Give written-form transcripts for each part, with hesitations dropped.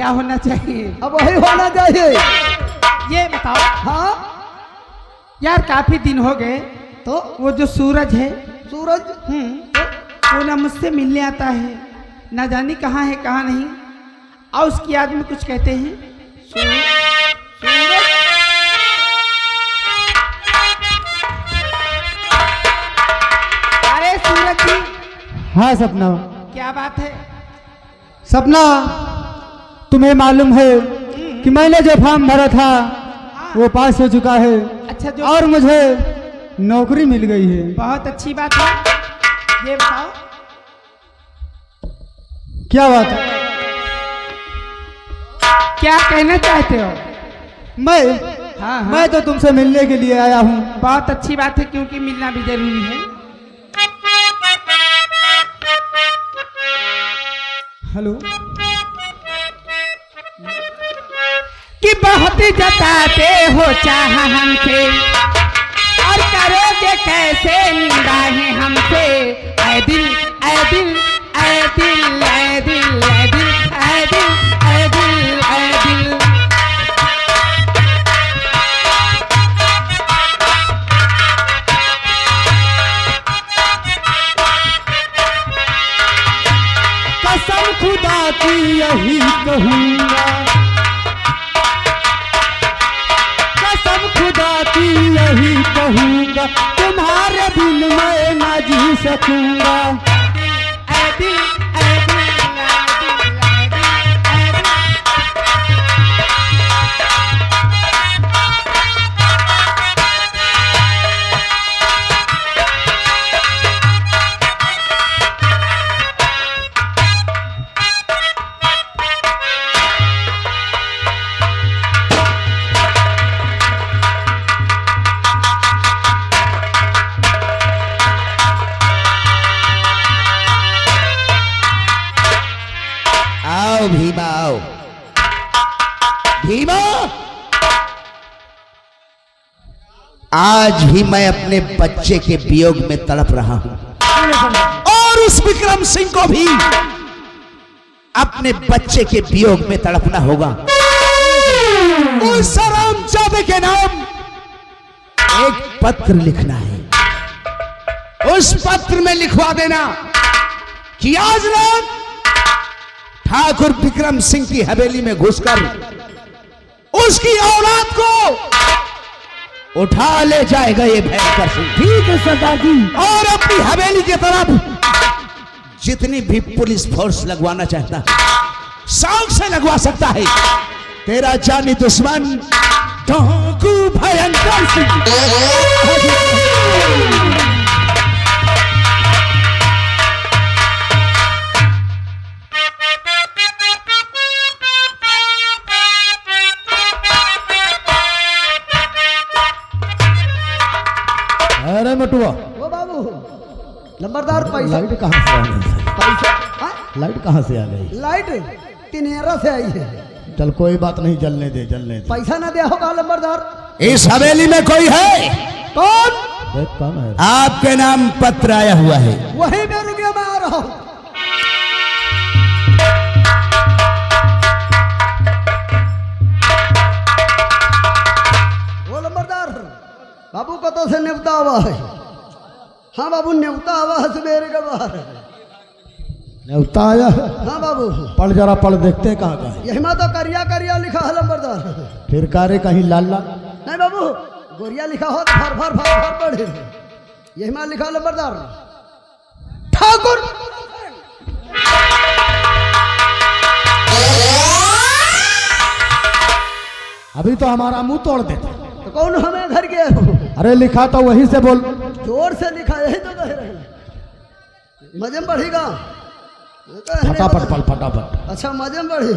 क्या होना चाहिए? अब वही होना चाहिए। ये बताओ। हाँ यार काफी दिन हो गए, तो वो जो सूरज है, सूरज वो ना मुझसे मिलने आता है, ना जाने कहाँ है कहाँ नहीं, और उसकी याद में कुछ कहते हैं। सूरज अरे सूरज जी, हाँ सपना। क्या बात है? सपना, तुम्हें मालूम है कि मैंने जो फॉर्म भरा था वो पास हो चुका है। अच्छा, जो और मुझे नौकरी मिल गई है। बहुत अच्छी बात है। ये बताओ क्या बात है? क्या कहना चाहते हो? मैं हाँ हाँ, मैं तो तुमसे मिलने के लिए आया हूँ। बहुत अच्छी बात है, क्योंकि मिलना भी जरूरी है। हेलो। कि बहुत जताते हो चाह हमसे, और करोगे कैसे निंदाएं हमसे। ऐ दिल ऐ दिल ऐ दिल ऐ दिल ऐ दिल ऐ दिल ऐ दिल ऐ दिल। कसम खुदा की यही कहूँगा, कसम खुदा की यही कहूँगा, तुम्हारे बिन मैं ना जी सकूँगा। ऐ दिल ऐ दिल ऐ दिल ऐ दिल ऐ दिल। आओ भीमा, आओ भीमा। आज भी मैं अपने बच्चे के वियोग में तड़प रहा हूं, और उस विक्रम सिंह को भी अपने बच्चे के वियोग में तड़पना होगा। उस हरामजादे के नाम एक पत्र लिखना है। उस पत्र में लिखवा देना कि आज रात ठाकुर विक्रम सिंह की हवेली में घुसकर उसकी औलाद को उठा ले जाएगा ये भयंकर सिंह। ठीक है सरदार जी। और अपनी हवेली की तरफ जितनी भी पुलिस फोर्स लगवाना चाहता है, शौक से लगवा सकता है। तेरा जानी दुश्मन ठाकुर भयंकर सिंह। अरे मटुआ, वो बाबू नंबरदार पैसा लाइट कहाँ से आ गई? पैसा हाँ? लाइट कहाँ से आ गई? लाइट तिनेरा से आई है। चल कोई बात नहीं, जलने दे जलने दे। पैसा ना दिया होगा नंबरदार। इस हवेली में कोई है? कौन? देख कौन है? आपके नाम पत्र आया हुआ है। वही मैं रुकिया, मैं आ रहा हूँ। वो नंबरदार बाबू को तो से न्योता हुआ है। हाँ बाबू, न्योता हुआ है सवेरे के बाहर। न्योता आया है? हाँ बाबू, पढ़ जरा, पढ़ देखते कहाँ का है। यही में तो करिया करिया लिखा है नंबरदार। फिर कारे कहीं लाल लाल? नहीं बाबू, गोरिया लिखा हो तो फर फर फर फर पढ़े। यही में लिखा नंबरदार ठाकुर। अभी तो हमारा मुंह तोड़ देते। तो कौन हमें घर गए हो? अरे लिखा तो वहीं से बोल। जोर से लिखा, यही तो कह रहे हैं। मजे में बढ़ेगा फटाफट पढ़, फटाफट। अच्छा मजे में बढ़े।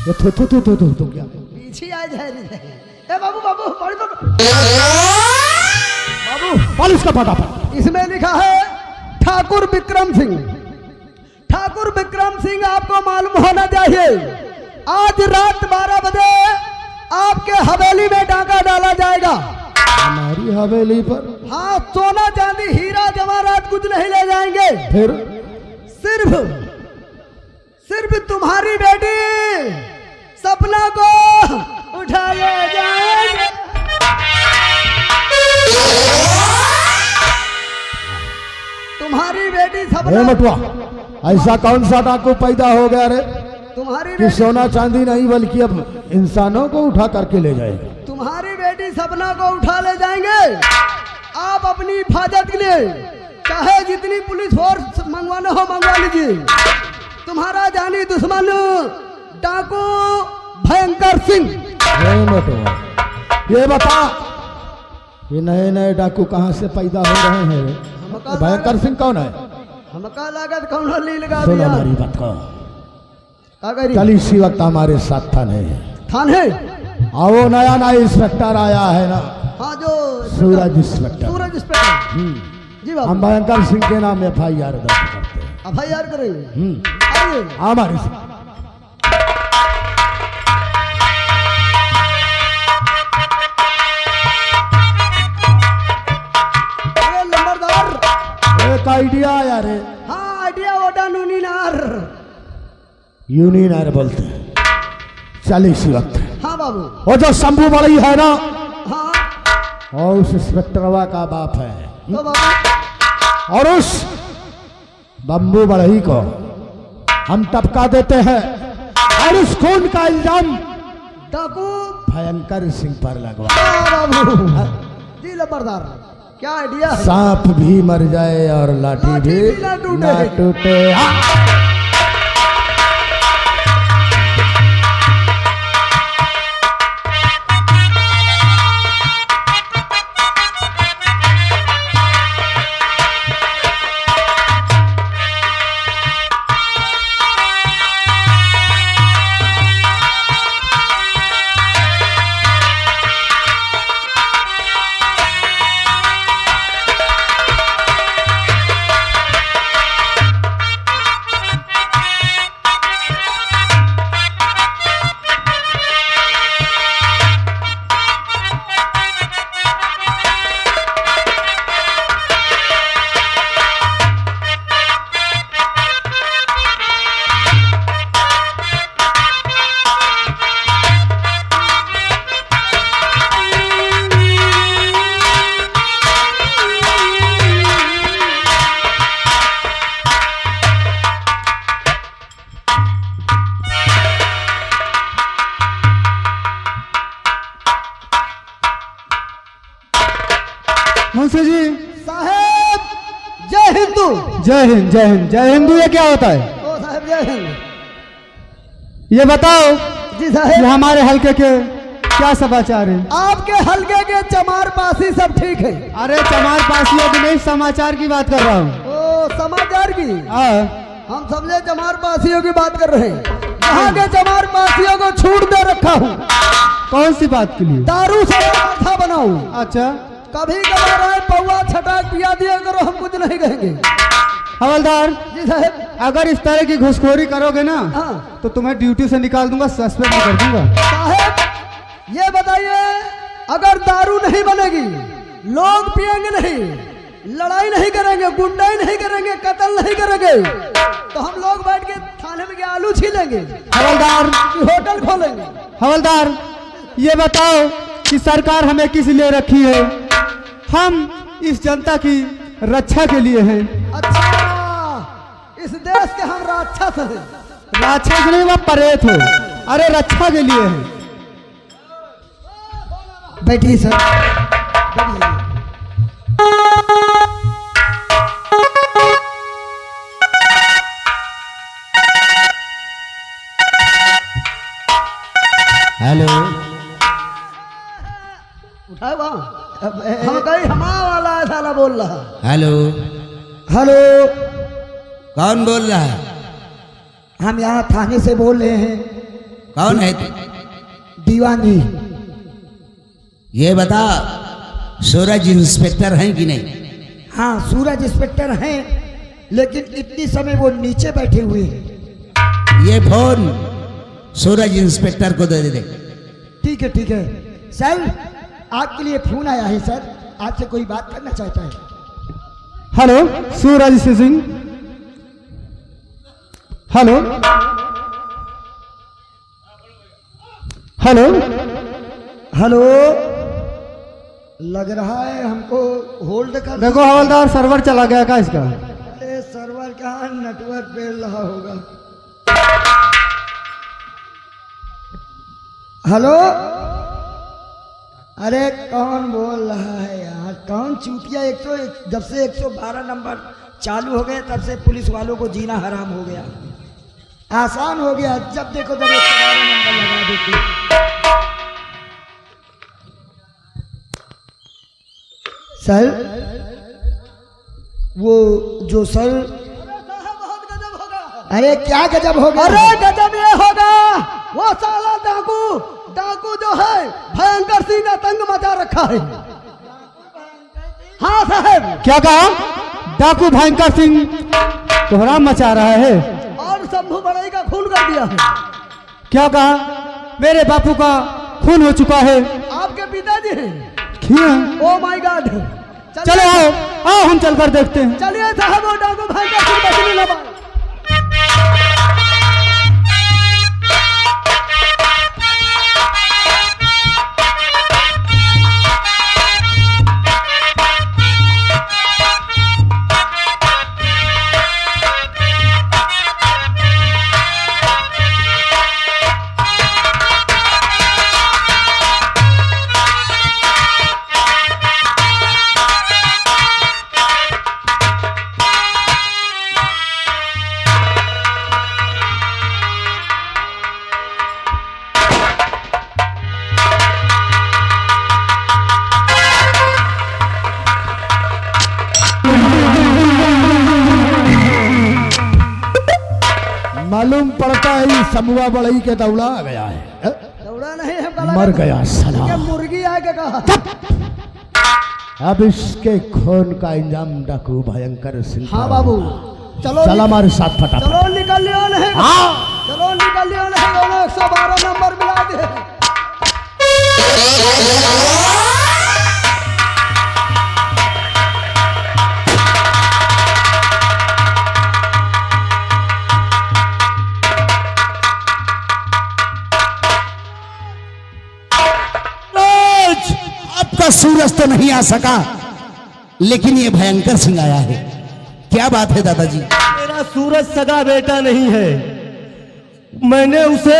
ये थू क्या? पीछे आ जाए ए बाबू, बाबू पढ़ तो। बाबू पढ़ इसका फटाफट। इसमें लिखा है ठाकुर विक्रम सिंह। ठाकुर विक्रम सिंह, आपको मालूम होना चाहिए आज रात 12 बजे आपके हवेली में डाका डाला जाएगा। हमारी हवेली पर? हाँ, सोना चांदी हीरा जवाहरात कुछ नहीं ले जाएंगे। फिर सिर्फ सिर्फ तुम्हारी बेटी सपना को उठा ले जाएंगे। तुम्हारी बेटी सपना। मटुआ, ऐसा कौन सा डाकू पैदा हो गया रे तुम्हारी कि सोना चांदी नहीं बल्कि अब इंसानों को उठा करके ले जाएगा? तुम्हारी बेटी सपना को उठा ले जाएंगे। आप अपनी हिफाजत के लिए चाहे जितनी पुलिस फोर्स मंगवाना हो मंगवा लीजिए। तुम्हारा जानी दुश्मन डाकू भयंकर सिंह। ये बता, ये नए नए डाकू कहाँ से पैदा हो रहे हैं? भयंकर सिंह कौन है? हमका लागत कौन ली लगा दिया? हमारी बात को कल इसी वक्त हमारे साथ थाने आओ, नया नया इंस्पेक्टर आया है ना? हाँ, जो सूरज इंस्पेक्टर। जी बाबू, हम भयंकर सिंह के नाम FIR दर्ज करते हैं। FIR करेंगे? आइए हमारे साथ। एक आइडिया आया रे। हाँ, आइडिया ओडा यूनिनार बोलते हैं। चल इसी वक्त। हाँ बाबू। वो जो शंभू बड़ी है ना? हाँ। और उस इंस्पेक्टरवा का बाप है। तो बाबू। और उस बम्बू बढ़ई को हम टपका देते हैं और उस खून का इल्जाम डाकू भयंकर सिंह पर लगवा। बाबू जी लबरदार, क्या आइडिया है? सांप भी मर जाए और लाठी भी ना टूटे। मुंशी जी साहब, जय हिंदू। जय हिंद, जय हिंद, जय हिंदू। ये क्या होता है? ओ साहब जय हिंद। ये बताओ जी साहब, हमारे हल्के के क्या समाचार है? आपके हल्के के चमार पासी सब ठीक है? अरे चमार पासियों की नहीं, समाचार की बात कर रहा हूँ। ओ समाचार की? हाँ, हम समझे चमार पासियों की बात कर रहे हैं। यहाँ के चमार पासियों को छूट दे रखा हूँ। कौन सी बात के लिए? दारू से माथा बनाऊं। अच्छा, कभी कभार आए पौवा छटाक पिया दिया करो, हम कुछ नहीं कहेंगे। हवलदार जी साहब, अगर इस तरह की घुसखोरी करोगे ना तो तुम्हें ड्यूटी से निकाल दूंगा, सस्पेंड कर दूंगा। साहब ये बताइए, अगर दारू नहीं बनेगी, लोग पिएंगे नहीं, लड़ाई नहीं करेंगे, गुंडाई नहीं करेंगे, कत्ल नहीं करेंगे, तो हम लोग बैठ के थाने में आलू छीलेंगे हवलदार, होटल खोलेंगे। हवलदार ये बताओ कि सरकार हमें किस लिए रखी है? हम इस जनता की रक्षा के लिए हैं। अच्छा, इस देश के हम राक्षस हैं। राक्षस नहीं, वह परेत हो। अरे रक्षा के लिए है। बैठिए सर। हेलो, उठाए वहाँ हम कहीं हमारा वाला है साला बोल रहा। हेलो हेलो, कौन बोल रहा है? हम यहाँ थाने से बोल रहे हैं। कौन है तू? दीवानी। ये बता, सूरज इंस्पेक्टर हैं कि नहीं? हाँ सूरज इंस्पेक्टर हैं, लेकिन इतनी समय वो नीचे बैठे हुए हैं। ये फोन सूरज इंस्पेक्टर को दे दे। ठीक है ठीक है सर, आपके लिए फोन आया है सर, आपसे कोई बात करना चाहता है। Hello, Suraj Singh. Hello hello hello, लग रहा है हमको होल्ड कर। देखो हवलदार, सर्वर चला गया का इसका? अरे सर्वर कहाँ, नेटवर्क पे रहा होगा। हेलो, अरे कौन बोल रहा है यार, कौन चूतिया? जब से 112 नंबर चालू हो गए तब से पुलिस वालों को जीना हराम हो गया, आसान हो गया। जब देखो जब 112 नंबर लगा देते। सर, वो जो सर, अरे क्या गजब होगा? अरे गजब ये होगा, वो साला डाकू जो है भयंकर सिंह ने तंग मचा रखा है। हाँ साहब। क्या कहा? डाकू भयंकर सिंह कोहराम मचा रहा है और शंभू बड़ाई का खून कर दिया है। क्या कहा? मेरे बापू का खून हो चुका है। आपके पिताजी हैं? Oh my God. चलो आओ हम चलकर देखते हैं। चलिए साहब, वो डाकू भयंकर सिंह बचने लगा। मालूम पड़ता है ये समूह बड़ई के दौड़ा आ गया है। दौड़ा नहीं है, मर गया साला। मुर्गी आके कहा। अब इसके खून का इंजाम डाकू भयंकर सिंह। हाँ बाबू, चलो चल हमारे साथ फटाफट। चलो निकल लियो नहीं। हाँ चलो निकल लियो नहीं, दोनों 112 नंबर मिला दे। आपका सूरज तो नहीं आ सका, लेकिन ये भयंकर सिंह आया है। क्या बात है दादाजी? मेरा सूरज सगा बेटा नहीं है, मैंने उसे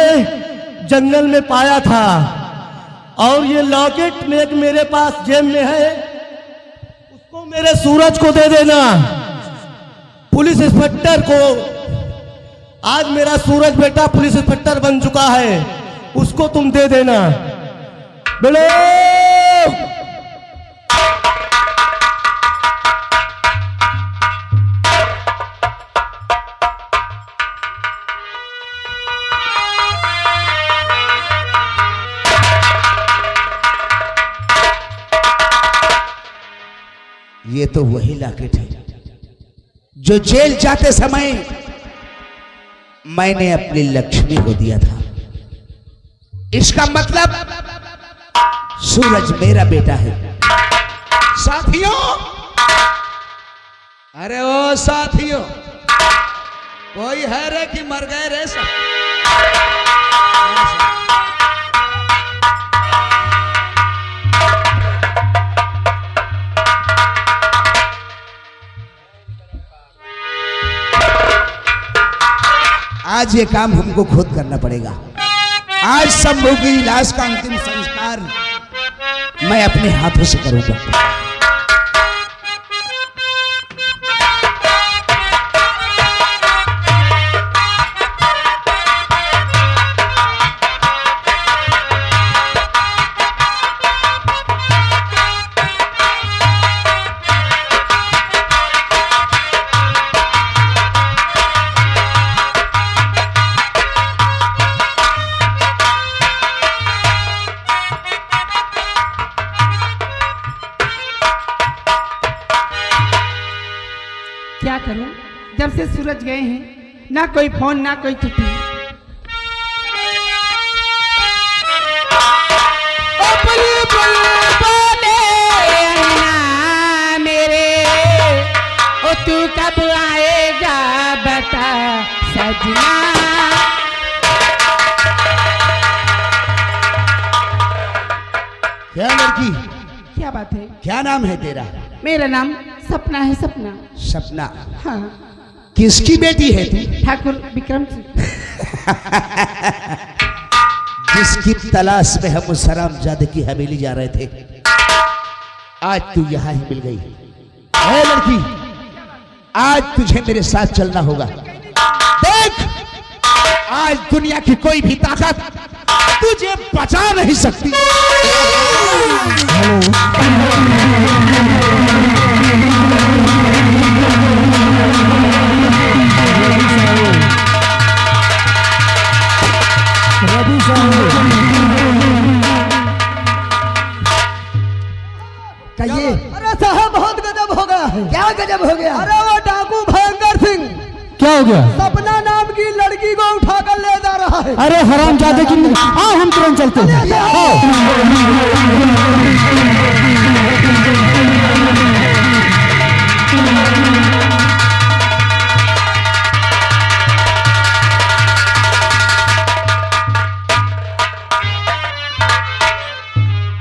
जंगल में पाया था और ये लॉकेट मेरे पास जेब में है, उसको मेरे सूरज को दे देना। पुलिस इंस्पेक्टर को, आज मेरा सूरज बेटा पुलिस इंस्पेक्टर बन चुका है, उसको तुम दे देना। बोलो ये तो वही लॉकेट है जो जेल जाते समय मैंने अपनी लक्ष्मी को दिया था। इसका मतलब सूरज मेरा बेटा है। साथियों, अरे ओ साथियों, कोई है रे कि मर गए रे सब? आज ये काम हमको खुद करना पड़ेगा। आज शंभू की लाश का अंतिम संस्कार मैं अपने हाथों से करूंगा। क्या करूं, जब से सूरज गए हैं ना कोई फोन ना कोई चिट्ठी। अपनी कब आएगा बता सजना। क्या लड़की, क्या बात है? क्या नाम है तेरा? मेरा नाम सपना है, सपना। सपना। हाँ, किसकी बेटी है तू? ठाकुर विक्रम सिंह। जिसकी तलाश में हम उस हरामजादे की हवेली जा रहे थे, आज तू यहाँ ही मिल गई। ए लड़की, आज तुझे मेरे साथ चलना होगा। देख, आज दुनिया की कोई भी ताकत तुझे बचा नहीं सकती। कहिए। अरे साहब बहुत गजब हो गया है। क्या गजब हो गया? अरे वो डाकू भयंकर सिंह क्या हो गया? सपना नाम की लड़की को उठाकर ले जा रहा है। अरे हरामजादे की, आओ हम तुरंत चलते हैं।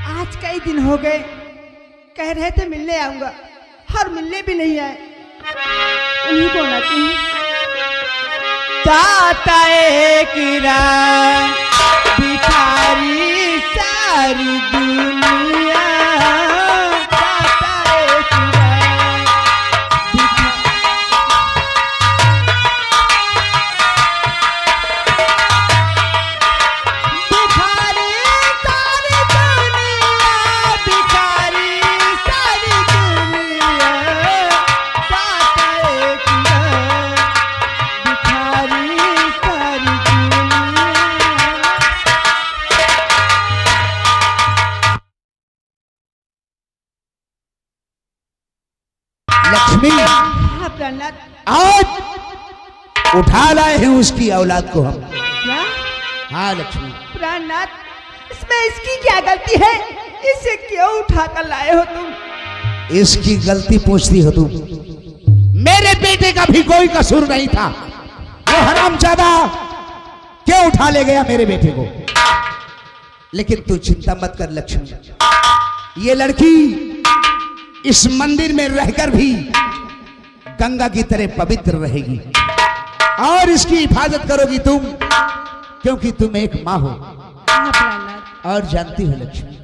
आज कई दिन हो गए, कह रहे थे मिलने आऊंगा, और मिलने भी नहीं आए। उन्हीं को आते हैं। जाता एक रात भिखारी सारी दुनिया, जाता एक रात भिखारी सारी दुनिया, भिखारी सारी दुनिया, जाता एक रात भिखारी सारी दुनिया। लक्ष्मी, हाँ प्रहलाद। आज उठा लाए हैं उसकी औलाद को हम। क्या हाँ लक्ष्मी, प्रहलाद, इसमें इसकी क्या गलती है? इसे क्यों उठा कर लाए हो तुम? इसकी गलती पूछती हो तुम? मेरे बेटे का भी कोई कसूर नहीं था। वो हरामजादा क्यों उठा ले गया मेरे बेटे को? लेकिन तू चिंता मत कर लक्ष्मी, ये लड़की इस मंदिर में रहकर भी गंगा की तरह पवित्र रहेगी और इसकी हिफाजत करोगी तुम, क्योंकि तुम एक माँ हो। हाँ प्रहलाद। और जानती हो लक्ष्मी,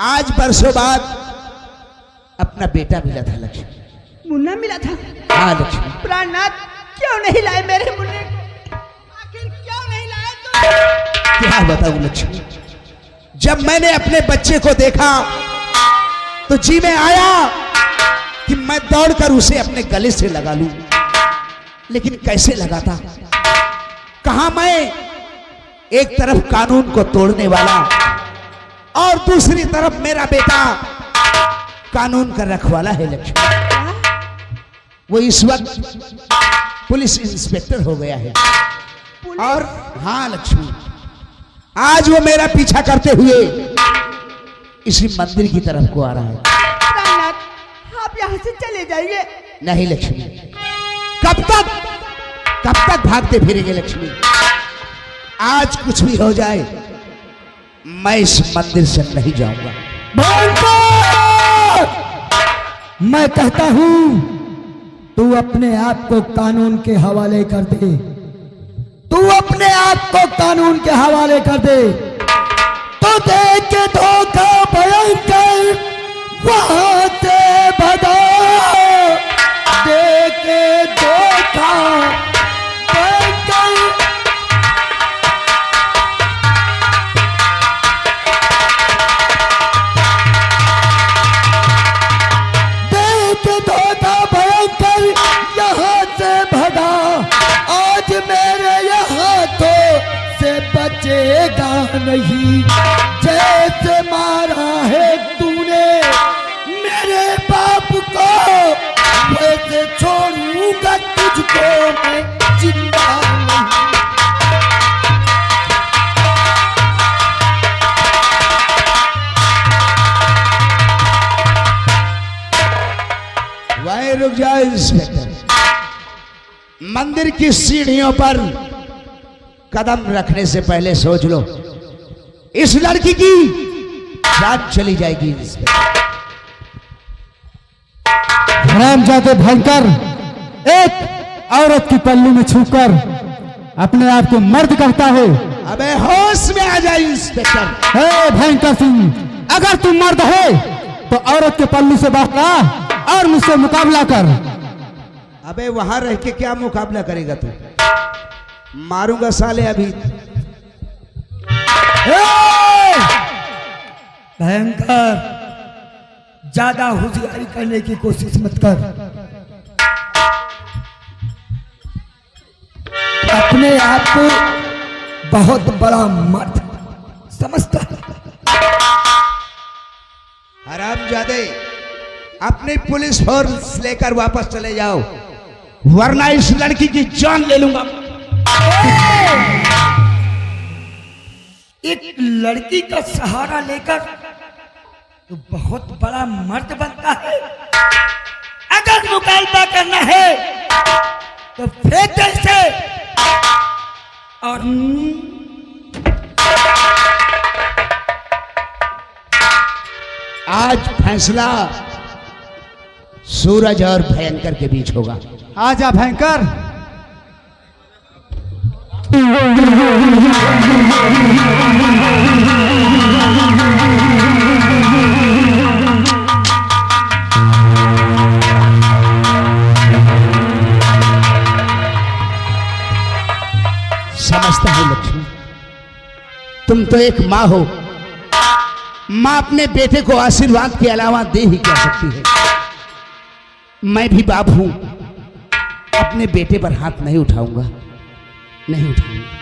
आज बरसों बाद अपना बेटा मिला था लक्ष्मी। मुन्ना मिला था? हाँ लक्ष्मी। प्रहलाद, क्यों नहीं लाए मेरे मुन्ने? आखिर क्यों नहीं लाए तुम? क्या बताऊं लक्ष्मी, जब मैंने अपने बच्चे को देखा तो जी में आया कि मैं दौड़कर उसे अपने गले से लगा लूं, लेकिन कैसे लगाता? कहां मैं एक तरफ कानून को तोड़ने वाला और दूसरी तरफ मेरा बेटा कानून का रखवाला है लक्ष्मी। वो इस वक्त पुलिस इंस्पेक्टर हो गया है। और हाँ लक्ष्मी, आज वो मेरा पीछा करते हुए इसी मंदिर की तरफ को आ रहा है। प्रहलाद, आप यहाँ से चले जाइए। नहीं लक्ष्मी, कब तक भागते फिरेंगे लक्ष्मी? आज कुछ भी हो जाए, मैं इस मंदिर से नहीं जाऊंगा। मैं कहता हूं तू अपने आप को कानून के हवाले कर दे। तू अपने आप को कानून के हवाले कर दे। तो देख के धोखा भयंकर वहां से भगा, देख के धोखा भयंकर। देख के धोखा भयंकर यहाँ से भगा, आज मेरे यहाँ तो से बचेगा नहीं। जैसे मारा है तूने मेरे बाप को, वैसे छोड़ूंगा तुझको मैं जिंदा नहीं। वहीं रुक जाओ इंस्पेक्टर। इंस्पेक्टर, मंदिर की सीढ़ियों पर कदम रखने से पहले सोच लो, इस लड़की की जान चली जाएगी इंस्पेक्टर। हरामजादे भयंकर, एक औरत की पल्लू में छूकर अपने आप को मर्द कहता है। अबे होश में आ जाए इंस्पेक्टर। हे भयंकर सिंह, अगर तुम मर्द है तो औरत के पल्लू से बाहर आ और मुझसे मुकाबला कर। अबे वहां रह के क्या मुकाबला करेगा तू? मारूंगा साले अभी। भयंकर, ज्यादा होशियारी करने की कोशिश मत कर। अपने आप को बहुत बड़ा मर्द समझता है। हरामजादे, अपनी पुलिस फोर्स लेकर वापस चले जाओ, वरना इस लड़की की जान ले लूंगा। एक लड़की का सहारा लेकर तो बहुत बड़ा मर्द बनता है। अगर मुकाबला करना है तो फेंक दे इसे। और आज फैसला सूरज और भयंकर के बीच होगा। आजा भयंकर। समझता हूं लक्ष्मी, तुम तो एक माँ हो। माँ अपने बेटे को आशीर्वाद के अलावा दे ही क्या सकती है। मैं भी बाप हूं, अपने बेटे पर हाथ नहीं उठाऊंगा, नहीं उठाऊंगा।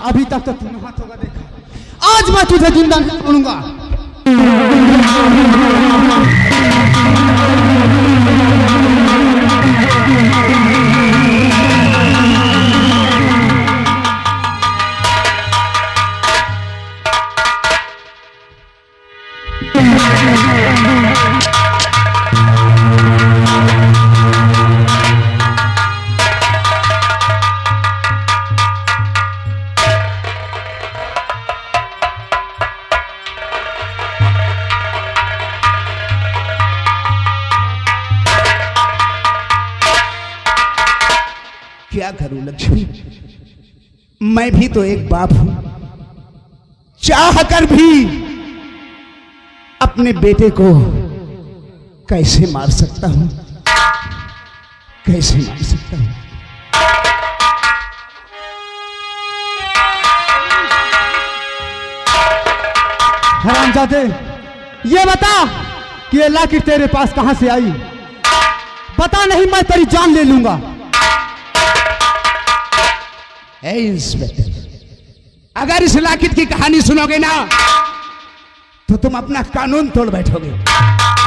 अभी तक तो तूने हाथों का देखा, आज मैं तुझे जिंदा नहीं छोड़ूंगा। क्या करूं लक्ष्मी, मैं भी तो एक बाप हूं। चाह कर भी अपने बेटे को कैसे मार सकता हूं, कैसे मार सकता हूं। हरामजादे, ये बता कि ये लाठी तेरे पास कहां से आई? बता, नहीं मैं तेरी जान ले लूंगा। ए इंस्पेक्टर, अगर इस लाकिट की कहानी सुनोगे ना तो तुम अपना कानून तोड़ बैठोगे।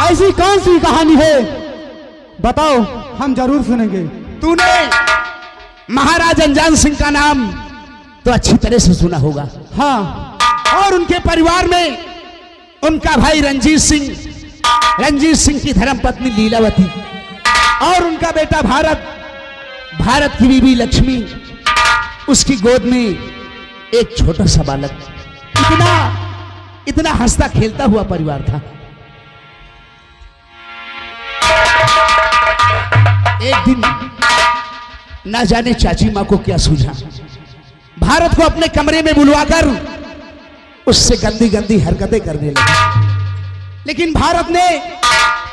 ऐसी कौन सी कहानी है? बताओ, हम जरूर सुनेंगे। तूने महाराज अनजान सिंह का नाम तो अच्छी तरह से सुना होगा। हाँ, और उनके परिवार में उनका भाई रंजीत सिंह की धर्मपत्नी लीलावती और उनका बेटा भारत की बीवी लक्ष्मी, उसकी गोद में एक छोटा सा बालक। इतना हंसता खेलता हुआ परिवार था। एक दिन ना जाने चाची मां को क्या सूझा, भारत को अपने कमरे में बुलवाकर उससे गंदी गंदी हरकतें करने लगी। लेकिन भारत ने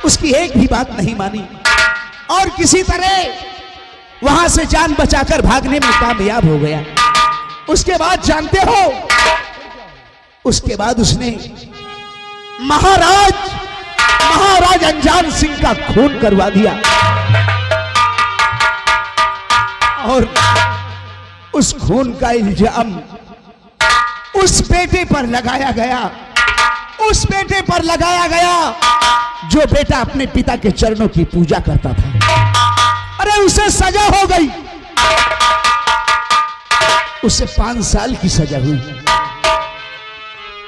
उसकी एक भी बात नहीं मानी और किसी तरह वहां से जान बचाकर भागने में कामयाब हो गया। उसके बाद जानते हो, उसके बाद उसने महाराज महाराज अनजान सिंह का खून करवा दिया और उस खून का इल्जाम उस बेटे पर लगाया गया, उस बेटे पर लगाया गया जो बेटा अपने पिता के चरणों की पूजा करता था। अरे उसे सजा हो गई, उसे 5 साल की सजा हुई।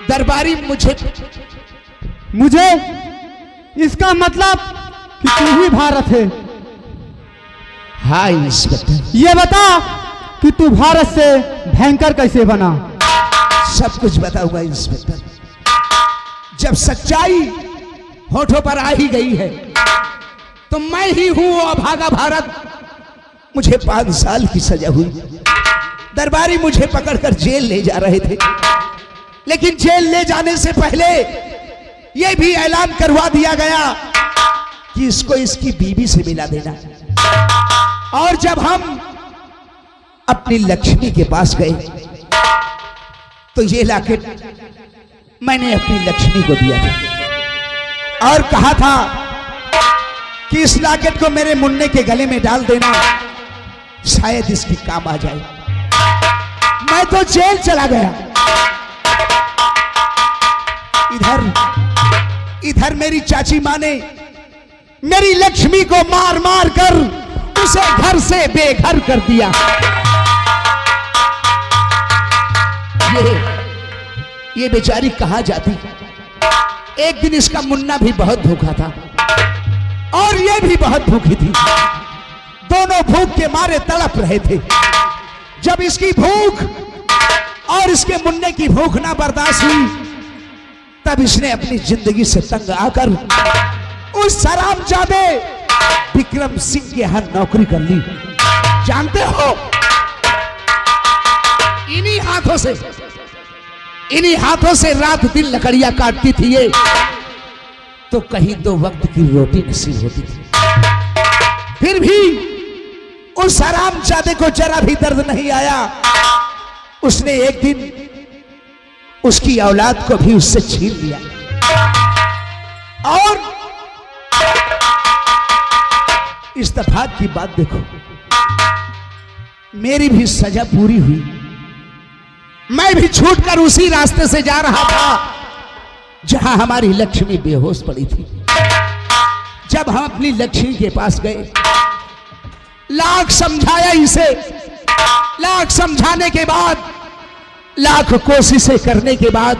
दरबारी मुझे इसका मतलब कि तू ही भारत है। हाँ इंस्पेक्टर, ये बता कि तू भारत से भयंकर कैसे बना। सब कुछ बताऊंगा इंस्पेक्टर। जब सच्चाई होठों पर आ ही गई है तो मैं ही हूं वो अभागा भारत। मुझे 5 साल की सजा हुई। दरबारी मुझे पकड़कर जेल ले जा रहे थे, लेकिन जेल ले जाने से पहले यह भी ऐलान करवा दिया गया कि इसको इसकी बीवी से मिला देना। और जब हम अपनी लक्ष्मी के पास गए तो ये लॉकेट मैंने अपनी लक्ष्मी को दिया था और कहा था कि इस लॉकेट को मेरे मुन्ने के गले में डाल देना, शायद इसकी काम आ जाए। मैं तो जेल चला गया। इधर मेरी चाची माँ ने मेरी लक्ष्मी को मार मार कर उसे घर से बेघर कर दिया। ये बेचारी कहां जाती। एक दिन इसका मुन्ना भी बहुत भूखा था और ये भी बहुत भूखी थी। दोनों भूख के मारे तड़प रहे थे। जब इसकी भूख और इसके मुन्ने की भूख ना बर्दाश्त हुई तब इसने अपनी जिंदगी से तंग आकर उस हरामजादे विक्रम सिंह के यहां नौकरी कर ली। जानते हो, इन्हीं हाथों से रात दिन लकड़ियां काटती थी ये, तो कहीं 2 वक्त की रोटी नसीब होती थी। फिर भी उस हरामजादे को जरा भी दर्द नहीं आया। उसने एक दिन उसकी औलाद को भी उससे छीन लिया और इस दफा की बात देखो, मेरी भी सजा पूरी हुई। मैं भी छूटकर उसी रास्ते से जा रहा था जहां हमारी लक्ष्मी बेहोश पड़ी थी। जब हम अपनी लक्ष्मी के पास गए, लाख समझाया इसे, लाख समझाने के बाद, लाख कोशिशें करने के बाद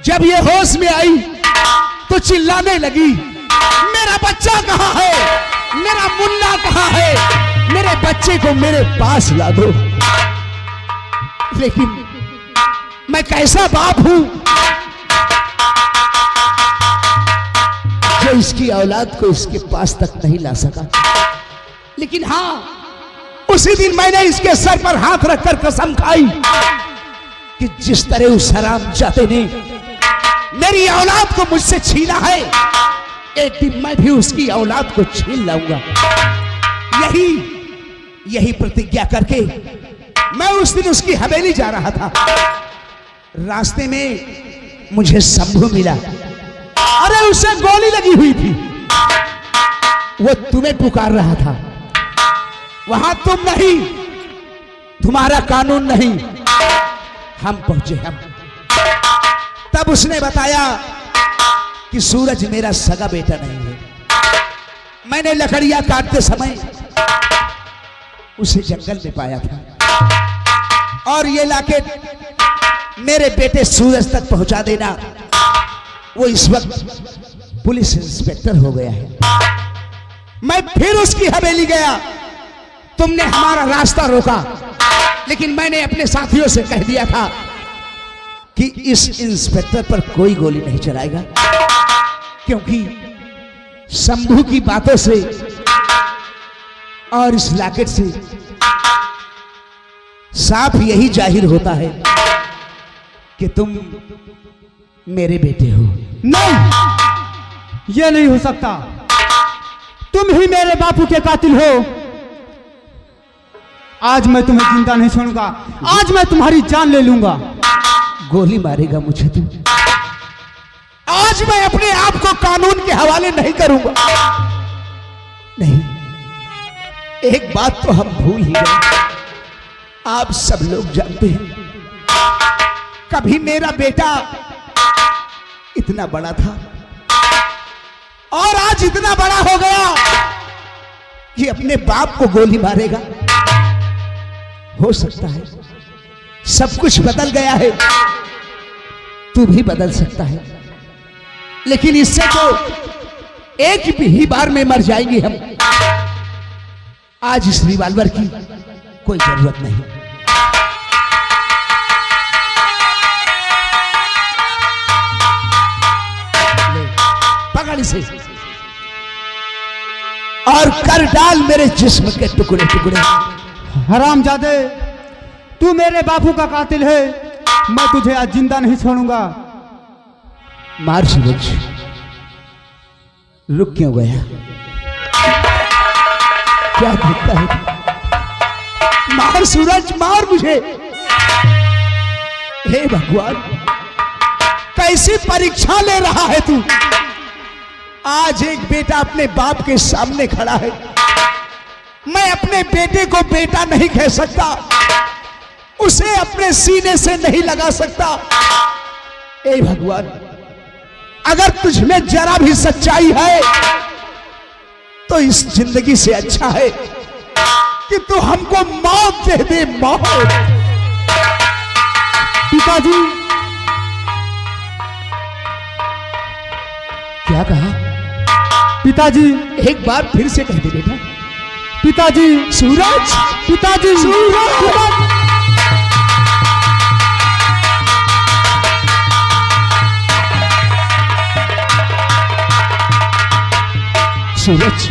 जब ये होश में आई तो चिल्लाने लगी, मेरा बच्चा कहां है, मेरा मुन्ना कहां है, मेरे बच्चे को मेरे पास ला दो। लेकिन मैं कैसा बाप हूं जो इसकी औलाद को इसके पास तक नहीं ला सका। लेकिन हां, उसी दिन मैंने इसके सर पर हाथ रखकर कसम खाई कि जिस तरह उस हरामजादे ने मेरी औलाद को मुझसे छीना है, एक दिन मैं भी उसकी औलाद को छीन लाऊंगा। यही प्रतिज्ञा करके मैं उस दिन उसकी हवेली जा रहा था। रास्ते में मुझे शंभू मिला। अरे उसे गोली लगी हुई थी, वो तुम्हें पुकार रहा था। वहां तुम नहीं, तुम्हारा कानून नहीं, हम पहुंचे। हम तब उसने बताया कि सूरज मेरा सगा बेटा नहीं है। मैंने लकड़ियां काटते समय उसे जंगल में पाया था और ये लॉकेट मेरे बेटे सूरज तक पहुंचा देना। वो इस वक्त पुलिस इंस्पेक्टर हो गया है। मैं फिर उसकी हवेली गया। तुमने हमारा रास्ता रोका, लेकिन मैंने अपने साथियों से कह दिया था कि इस इंस्पेक्टर पर कोई गोली नहीं चलाएगा, क्योंकि शंभू की बातों से और इस लॉकेट से साफ यही जाहिर होता है कि तुम मेरे बेटे हो। नहीं, यह नहीं हो सकता। तुम ही मेरे बापू के कातिल हो। आज मैं तुम्हें जिंदा नहीं छोड़ूंगा। आज मैं तुम्हारी जान ले लूंगा। गोली मारेगा मुझे तू? आज आज मैं अपने आप को कानून के हवाले नहीं करूंगा। नहीं, एक बात तो हम भूल ही गए। आप सब लोग जानते हैं, कभी मेरा बेटा इतना बड़ा था और आज इतना बड़ा हो गया कि अपने बाप को गोली मारेगा। हो सकता है सब कुछ बदल गया है, तू भी बदल सकता है, लेकिन इससे तो एक ही बार में मर जाएंगे हम। आज इस रिवॉल्वर की कोई जरूरत नहीं। ले, पकड़ इसे और कर डाल मेरे जिस्म के टुकड़े टुकड़े। हरामजादे, तू मेरे बापू का कातिल है, मैं तुझे आज जिंदा नहीं छोड़ूंगा। मार सूरज, रुक क्यों गया? क्या देखता है? मार सूरज, मार मुझे। हे भगवान, कैसी परीक्षा ले रहा है तू? आज एक बेटा अपने बाप के सामने खड़ा है, मैं अपने बेटे को बेटा नहीं कह सकता, उसे अपने सीने से नहीं लगा सकता। ए भगवान, अगर तुझमें जरा भी सच्चाई है तो इस जिंदगी से अच्छा है कि तू हमको मौत दे दे, मौत। पिताजी, क्या कहा? पिताजी, एक बार फिर से कह दे बेटा। पिताजी, सूरज, पिताजी, सूरज। सूरज,